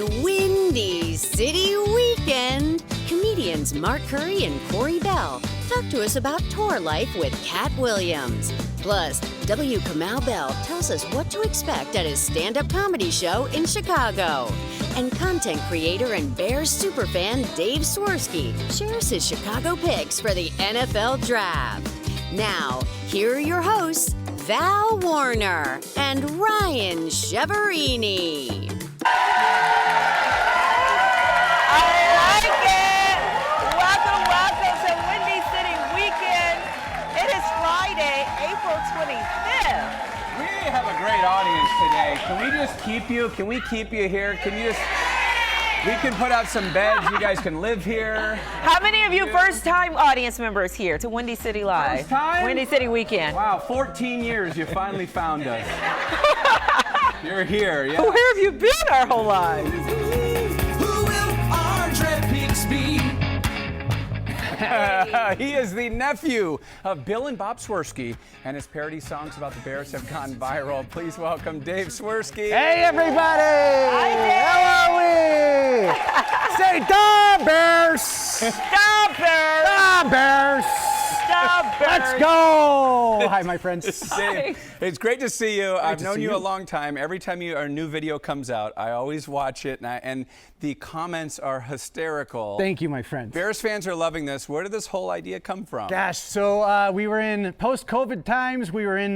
on Windy City Weekend, comedians Mark Curry and Corey Bell talk to us about tour life with Cat Williams. Plus, W. Kamau Bell tells us what to expect at his stand-up comedy show in Chicago. And content creator and Bears superfan Dave Swerski shares his Chicago picks for the NFL Draft. Now, here are your hosts, Val Warner and Ryan Chiaverini. I like it! Welcome to Windy City Weekend. It is Friday, April 25th. We have a great audience today. Can we just keep you? Can we keep you here? We can put out some beds. You guys can live here. How many of you first-time audience members here to Windy City Live? First time? Windy City Weekend. Wow, 14 years, you finally found us. You're here, yeah. Where have you been our whole lives? Who will our draft picks be? He is the nephew of Bill and Bob Swerski, and his parody songs about the Bears have gone viral. Please welcome Dave Swerski. Hey, everybody! Hi, Dave! How are we? Say, da Bears! Stop Bears! Da Bears! Stop Bears! Let's go! Hi, my friends. Dave, it's great to see you. I've known see you you. a long time. Every time a new video comes out, I always watch it, and the comments are hysterical. Thank you, my friends. Bears fans are loving this. Where did this whole idea come from? Gosh, so we were in post-COVID times. We were in,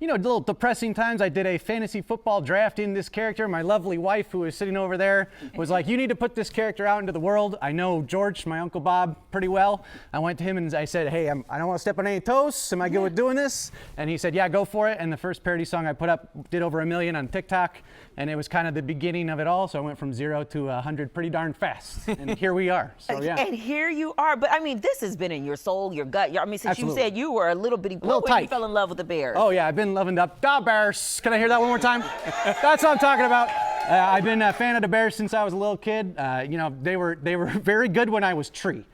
little depressing times. I did a fantasy football draft in this character. My lovely wife, who was sitting over there, was like, you need to put this character out into the world. I know George, my Uncle Bob, pretty well. I went to him and I said, hey, I don't want to step on any toes. Am I good with doing this? And he said, yeah, go for it. And the first parody song I put up did over 1 million on TikTok. And it was kind of the beginning of it all. So I went from 0 to 100 pretty darn fast. And here we are. So, yeah. And here you are. But I mean, this has been in your soul, your gut. Since Absolutely. you said you were a little bitty boy Little when you tight. fell in love with the Bears. Oh yeah, I've been loving the Bears. Can I hear that one more time? That's what I'm talking about. I've been a fan of the Bears since I was a little kid. They were very good when I was Tree.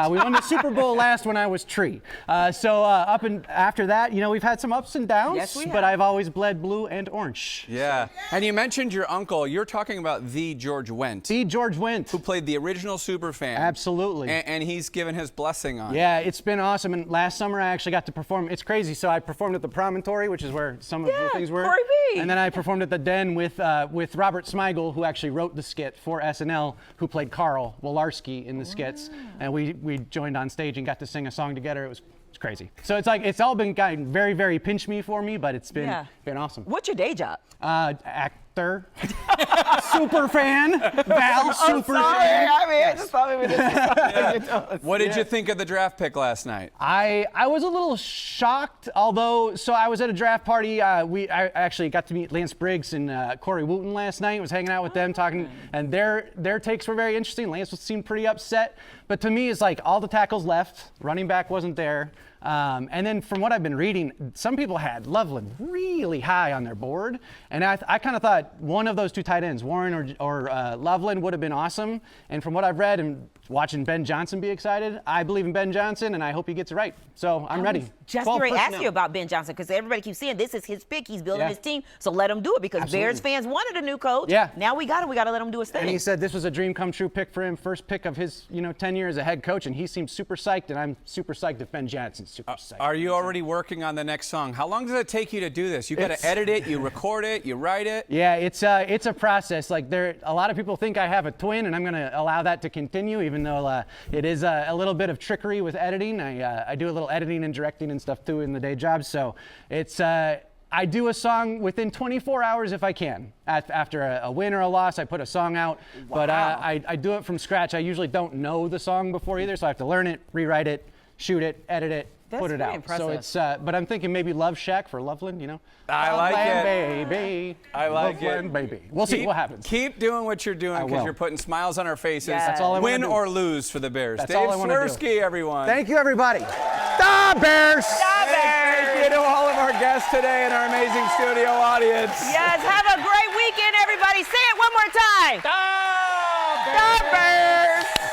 We won the Super Bowl last when I was Tree. Up and after that, we've had some ups and downs. Yes, we have. But I've always bled blue and orange. Yeah. And you mentioned your uncle. You're talking about the George Wendt, See George Wendt. who played the original Superfan. Absolutely. And he's given his blessing on it. Yeah, it's been awesome. And last summer I actually got to perform. It's crazy. So I performed at the Promontory, which is where some of the things were. Corey B. And then I performed at the Den with Robert Smigel, who actually wrote the skit for SNL, who played Carl Wolarski in the skits. And we joined on stage and got to sing a song together. It was crazy. So it's all been gotten very, very pinch me for me, but it's been awesome. What's your day job? Actor, super fan, Val, super fan. I just thought maybe this What did you think of the draft pick last night? I was a little shocked, although, so I was at a draft party. I actually got to meet Lance Briggs and Corey Wooten last night. Was hanging out with them, talking, and their takes were very interesting. Lance seemed pretty upset, but to me, it's like all the tackles left, running back wasn't there. And then from what I've been reading, some people had Loveland really high on their board. And I kind of thought one of those two tight ends, Warren or Loveland, would have been awesome. And from what I've read and watching Ben Johnson be excited, I believe in Ben Johnson, and I hope he gets it right. So I'm ready. Just 12 ready to ask personnel. you about Ben Johnson, because everybody keeps saying this is his pick. He's building Yeah. his team. So let him do it, because Absolutely. Bears fans wanted a new coach. Yeah. Now we got to let him do his thing. And he said this was a dream come true pick for him, first pick of his tenure as a head coach, and he seems super psyched, and I'm super psyched if Ben Johnson's super psyched. Are you already working on the next song? How long does it take you to do this? You got to edit it, you record it, you write it. Yeah, it's a process. Like a lot of people think I have a twin, and I'm going to allow that to continue, even though it is a little bit of trickery with editing. I do a little editing and directing and stuff too in the day job. So it's I do a song within 24 hours if I can. After a win or a loss, I put a song out. Wow. But I do it from scratch. I usually don't know the song before either, so I have to learn it, rewrite it, shoot it, edit it. That's put it pretty out. impressive. So it's, but I'm thinking maybe Love Shack for Loveland, I like Loveland, it. baby. I like Loveland, it. baby. We'll see what happens. Keep doing what you're doing, because will. you're putting smiles on our faces. Yes. That's all I wanna Win do. or lose for the Bears. That's Dave all I wanna do. Swerski, everyone. Thank you, everybody. The Bears! Thank you to all of our guests today and our amazing studio audience. Yes, have a great weekend, everybody. Say it one more time. The The Bears!